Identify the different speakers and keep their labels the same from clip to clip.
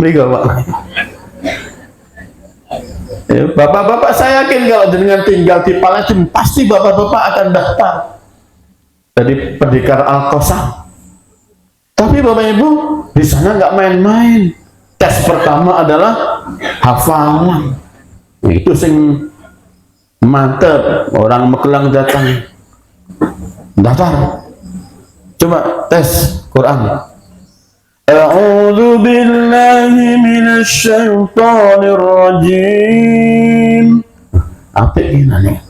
Speaker 1: Mrigo Pak. Ya, bapak-bapak saya yakin kalau dengan tinggal di Palestina pasti bapak-bapak akan daftar jadi pendekar Al-Qassam. Tapi Bapak Ibu di sana nggak main-main. Tes pertama adalah hafalan. Itu sing mantep, orang Magelang datang daftar. Coba tes Quran. A'udzu billahi minasy syaithanir rajim. Apa ini nih?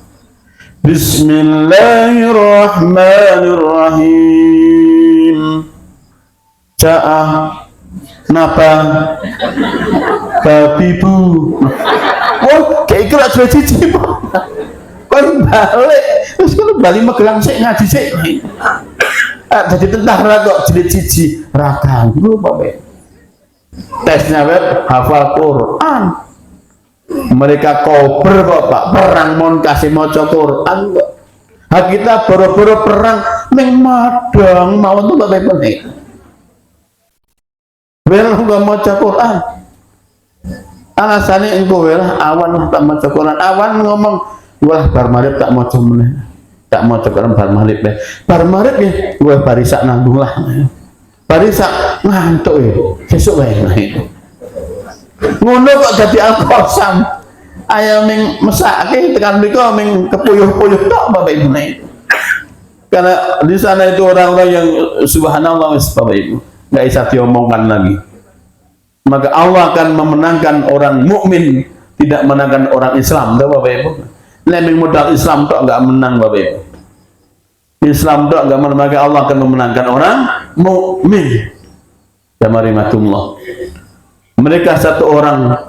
Speaker 1: Bismillahirrahmanirrahim. Ca'ah napa babi bu. Oh, kayak kira sudah cici bu. Kau balik, terus kalau balik Magelang sih ngaji sih. Jadi tentara kok jadi cici rakang lu Bapak. Tesnya web hafal Quran. Mereka kober kok Pak, perang mon kasih maca Quran kok. Hak kita boro-boro perang ning Madang mau tuh Bapak Ibu nih. Wel enggak maca Quran. Alasannya engko lah awan lah tak maca Quran. Awan ngomong, "Wah bar marip tak maca meneh." Tak mau coba bar maghrib ya. Bar maghrib ya, gue barisak nanggung lah. Barisak ngantuk ya. Besok wae nah itu. Ngono kok jadi Al-Qassam. Ayam yang mesake tekan mriku ming kepuyuh-puyuh tok Bapak Ibu nih. Karena di sana itu orang-orang yang subhanallah Bapak Ibu, enggak bisa diomongkan lagi. Maka Allah akan memenangkan orang mukmin, tidak menangkan orang Islam, tahu Bapak Ibu. Leming modal Islam tok enggak menang Bapak Ibu. Islam tok enggak menang, maka Allah akan memenangkan orang mukmin. Jamarimatullah. Mereka satu orang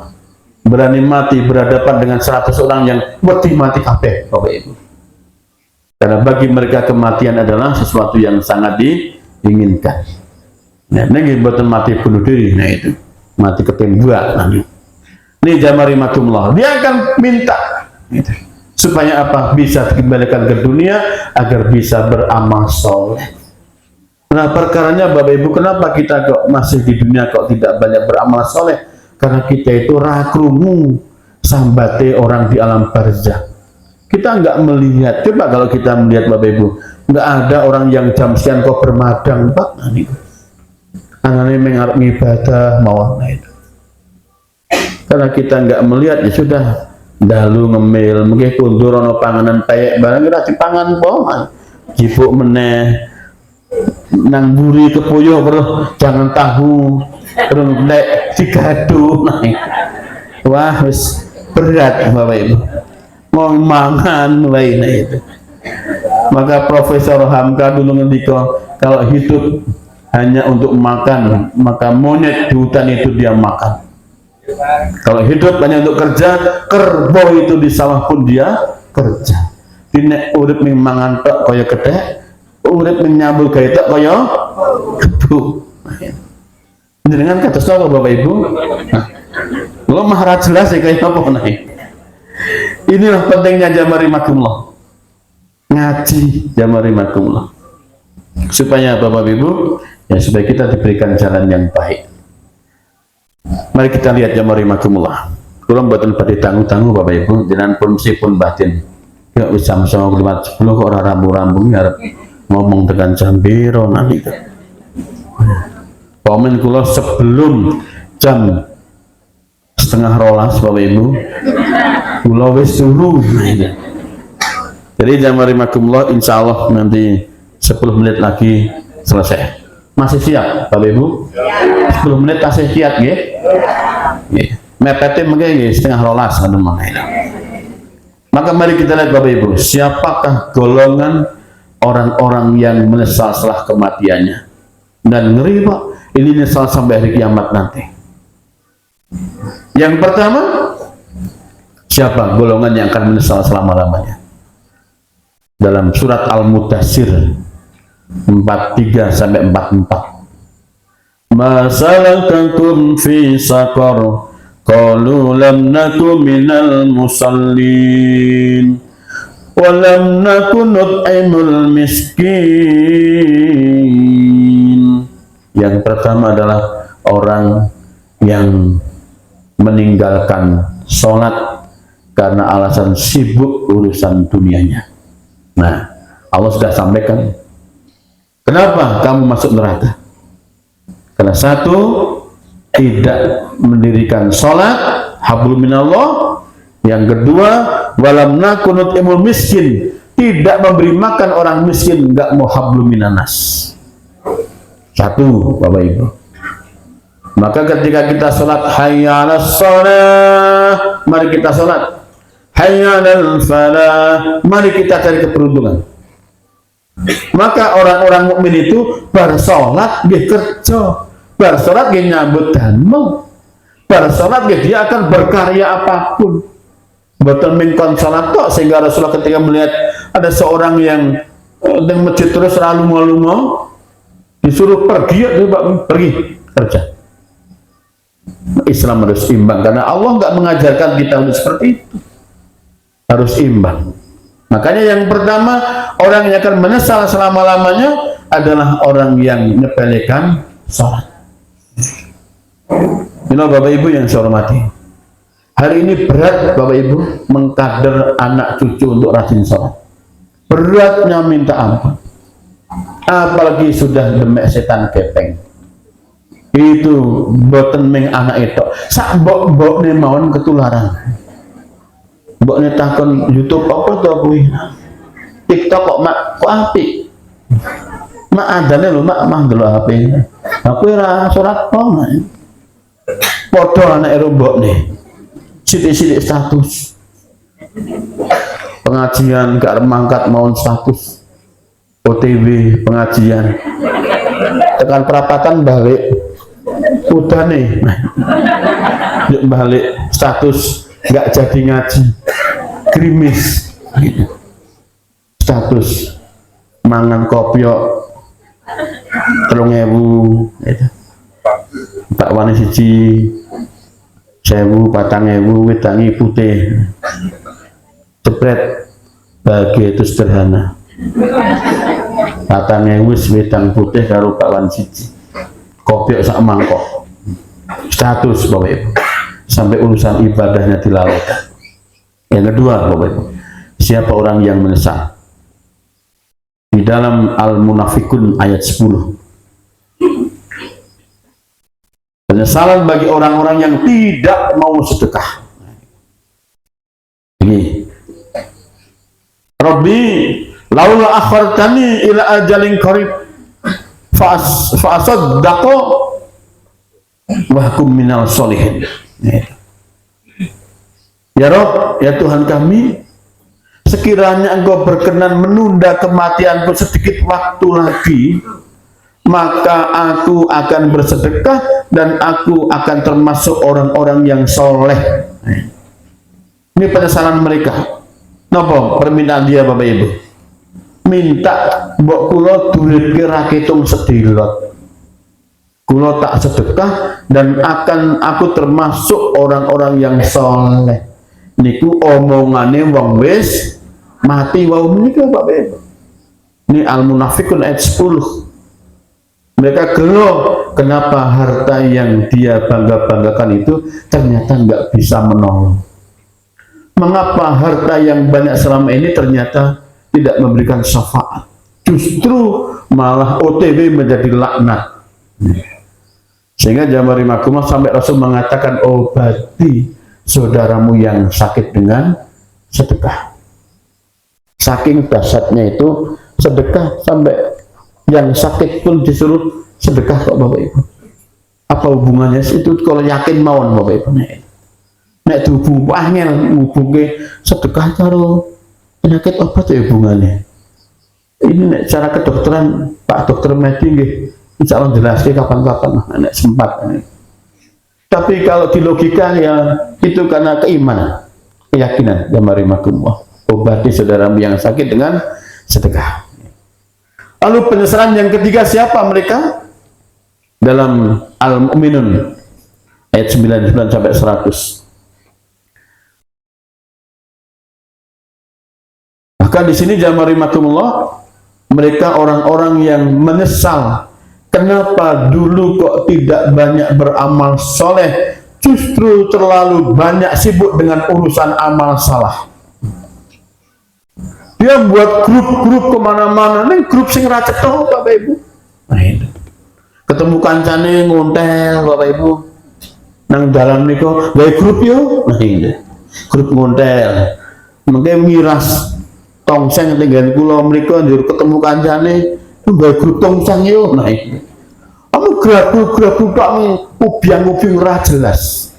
Speaker 1: berani mati berhadapan dengan 100 orang yang wedi mati kabeh Bapak Ibu. Karena bagi mereka kematian adalah sesuatu yang sangat diinginkan. Nah, ini buatan mati bunuh diri, nah itu mati ketembak. Nah, ini jamarimatullah. Dia akan minta. Gitu. Supaya apa? Bisa dikembalikan ke dunia agar bisa beramal soleh. Nah perkaranya Bapak Ibu, kenapa kita kok masih di dunia kok tidak banyak beramal soleh? Karena kita itu rakrungu sambate orang di alam barzah. Kita nggak melihat. Coba kalau kita melihat Bapak Ibu, nggak ada orang yang jam sekian kok bermadang Pak. Anaknya mengarap ibadah mawar itu. Karena kita nggak melihat ya sudah. Dalu ngemil, mungkin kundur ono panganan payek barang kira dipangan poman, jipuk meneh, nang buri kepuyuh bro, jangan tahu, terus nek digadu, wah wis berat Bapak Ibu, mau mangan wae itu. Maka Profesor Hamka dulu ngendika, kalau hidup hanya untuk makan, maka monyet di hutan itu dia makan. Kalau hidup hanya untuk kerja, kerbau itu di sawah pun dia kerja. Dine urip ming mangan tok kaya kethek, urip ming nyambul gawe tok kaya kebu. Jenengan kados napa Bapak Ibu? Lo mah jelas ya kaya apa nah. Inilah pentingnya jamarimakumullah. Ngaji jamarimakumullah. Supaya Bapak Ibu, ya supaya kita diberikan jalan yang baik. Mari kita lihat jamarimakumullah. Kalau buatan pada tanggung-tanggung Bapak Ibu, jangan pun meskipun batin. Ya bisa sama kelimat 10 kok orang rambu-rambu harap ngomong tekan jam biro nanti. Komen kula sebelum jam 11:30 Bapak Ibu, kula wis turu. Jadi jamarimakumullah, insya Allah nanti 10 menit lagi selesai. Masih siap Bapak Ibu? 10 menit masih siap ya? Mepetnya mungkin 11:30 kan. Maka mari kita lihat Bapak Ibu, siapakah golongan orang-orang yang menyesal setelah kematiannya. Dan ngeri Pak, ini menyesal sampai hari kiamat nanti. Yang pertama, siapa golongan yang akan menyesal selama-lamanya? Dalam surat Al-Mudaththir 43 sampai 44. Masalakakum fi saqar qalu lam naku minal musallin wa lam naku nut'imul miskin. Yang pertama adalah orang yang meninggalkan sholat karena alasan sibuk urusan dunianya. Nah, Allah sudah sampaikan, kenapa kamu masuk neraka? Karena satu, tidak mendirikan sholat, hablum minallah. Yang kedua, walam nakunut imul miskin, tidak memberi makan orang miskin, nggak mau hablum minanas. Satu, Bapak Ibu. Maka ketika kita sholat, hayya 'alas shalah, mari kita sholat. Hayya 'alal falah, mari kita cari keberuntungan. Maka orang-orang mukmin itu bersolat dia kerja, bersolat dia nyambut damel, bersolat dia akan berkarya apapun. Betul mengkon salat kok, sehingga Rasulullah ketika melihat ada seorang yang di masjid terus lunga-lunga, disuruh pergi, pergi kerja. Islam harus imbang, karena Allah nggak mengajarkan kita untuk seperti itu. Harus imbang. Makanya yang pertama, orang yang akan menyesal selama-lamanya adalah orang yang menyepelekan sholat. Ini Bapak Ibu yang saya hormati. Hari ini berat Bapak Ibu mengkader anak cucu untuk rajin sholat. Beratnya minta ampun. Apalagi sudah demek setan kepeng. Itu boten ming anak itu. Sak mbok nih mawon ketularan. Mbok nih takon YouTube apa tuh kuwi? TikTok kok mak kok apik. Mak adane lho mak mah delok HP. Aku ora salat kok. Padha anak mbok nih. Sidik-sidik status. Pengajian gak mangkat mawon status. OTW pengajian. Tekan perapatan balik. Udah nih. Balik status nggak jadi ngaji, krimis status mangan kopiok 3.000 tak wani siji 1.000 4.000 wedangi putih jepret bahagia itu sederhana 4.000 wedang putih karo bakwan siji kopiok sak mangkok status Bapak Ibu sampai urusan ibadahnya dilalaikan. Yang kedua Bapak Ibu, siapa orang yang menyesal? Di dalam Al-Munafikun ayat 10, penyesalan bagi orang-orang yang tidak mau sedekah. Ini Rabbi laula akhartani ila ajalin qarib fa'asaddaqu wa hukum minal sholihin. Ya Rob, ya Tuhan kami, sekiranya Engkau berkenan menunda kematianku sedikit waktu lagi, maka aku akan bersedekah dan aku akan termasuk orang-orang yang soleh. Ini penyesalan mereka. Napa permintaan dia Bapak Ibu? Minta mbok kula duwitke ra ketung sedilot. Kula tak sedekah dan akan aku termasuk orang-orang yang soleh. Niku omongane wong wis mati wau menika Bapak Ibu. Ini Al-Munafikun ayat 10. Mereka gelo kenapa harta yang dia bangga-banggakan itu ternyata nggak bisa menolong. Mengapa harta yang banyak selama ini ternyata tidak memberikan syafaat. Justru malah OTW menjadi laknat. Sehingga Jamari Makumah sampai Rasul mengatakan obati saudaramu yang sakit dengan sedekah. Saking dahsyatnya itu sedekah sampai yang sakit pun disuruh sedekah kok Bapak Ibu. Apa hubungannya itu kalau yakin mawon Bapak Ibu? Nek dihubung angel ngubunge sedekah karo penyakit obat ya hubungannya. Ini nek cara kedokteran Pak Dokter Medi nggih insya Allah jelaskan kapan-kapan nek sempat. Tapi kalau di logika ya itu karena keimanan, keyakinan. Jamari makumullah. Obati saudaramu yang sakit dengan sedekah. Lalu penyesalan yang ketiga siapa mereka? Dalam Al-Mu'minun ayat 99 sampai 100. Maka di sini Jamari makumullah, mereka orang-orang yang menyesal kenapa dulu kok tidak banyak beramal soleh, justru terlalu banyak sibuk dengan urusan amal salah. Dia buat grup-grup kemana-mana, nih grup sing racet toh Bapak Ibu. Nah, itu. Ketemu kancane ngontel Bapak Ibu. Nang dalam niko gawe grup yo. Nah, ini. Grup ngontel. Mengke miras tongseng tinggal kula mriku njur ketemu kancane gawe grup tongseng yo. Nah, ini. Kamu grabu-grabu tok ubiang-ubiang ora jelas.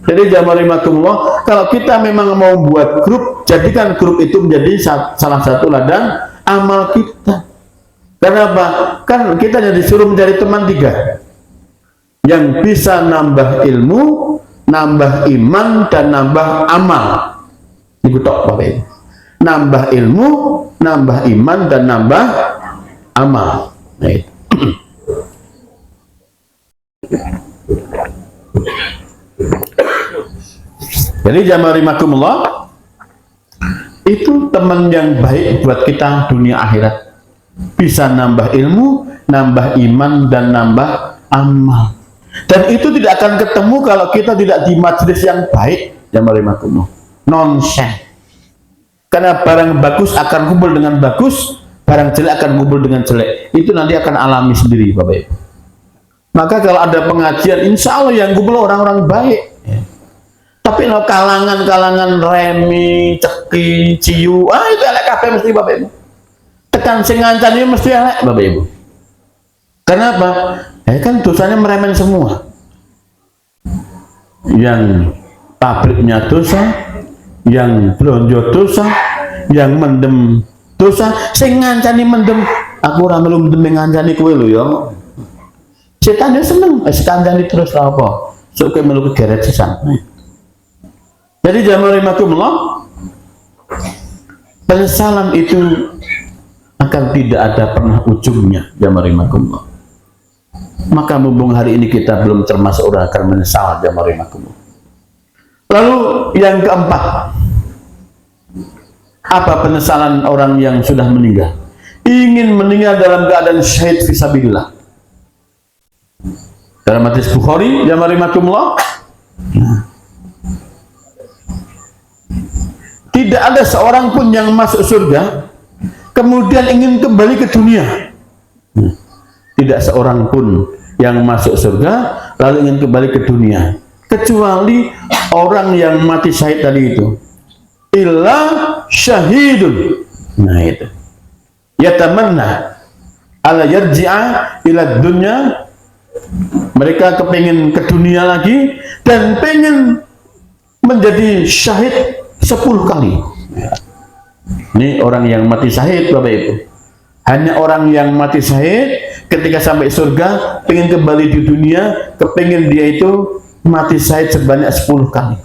Speaker 1: Jadi jamarimakumullah, kalau kita memang mau buat grup, jadikan grup itu menjadi salah satu ladang amal kita. Kenapa? Kan kita jadi disuruh mencari teman 3 yang bisa nambah ilmu, nambah iman, dan nambah amal. Ini tok Bapak Ibu. Nambah ilmu, nambah iman, dan nambah amal. Nah, itu. Jadi jamarimakumullah, itu teman yang baik buat kita dunia akhirat, bisa nambah ilmu, nambah iman, dan nambah amal. Dan itu tidak akan ketemu kalau kita tidak di majelis yang baik. Jamarimakumullah, nonsen. Karena barang bagus akan kumpul dengan bagus, barang jelek akan kumpul dengan jelek. Itu nanti akan alami sendiri Bapak Ibu. Maka kalau ada pengajian, insya Allah yang kumpul orang-orang baik. Tapi no kalangan-kalangan remi, ceki, ciu, itu elek kabeh mesti Bapak Ibu. Tekan sing ngancan ini mesti elek Bapak Ibu. Kenapa? Kan dosanya meremen semua. Yang pabriknya dosa, yang belanja dosa, yang mendem dosa, sing ngancani mendem, aku ora melu mendem ngancani kowe lho ya. Setan dia seneng, kancani terus lah apa? Sok kowe melu kegeret sisan. Jadi jamarimakumullah, penyesalan itu akan tidak ada pernah ujungnya jamarimakumullah. Maka mumpung hari ini kita belum termasuk orang akan menyesal jamarimakumullah. Lalu yang keempat, apa penyesalan orang yang sudah meninggal? Ingin meninggal dalam keadaan syahid fisabilillah. Dalam hadis Bukhari jamarimakumullah, tidak ada seorang pun yang masuk surga kemudian ingin kembali ke dunia. Tidak seorang pun yang masuk surga lalu ingin kembali ke dunia, kecuali orang yang mati syahid tadi itu. Illa syahidun. Nah itu. Yatamanna ala yarji'a ila dunya. Mereka kepingin ke dunia lagi dan pengen menjadi syahid 10 kali. Ini orang yang mati syahid Bapak Ibu. Hanya orang yang mati syahid ketika sampai surga pengen kembali di dunia, kepingin dia itu mati syahid sebanyak 10 kali.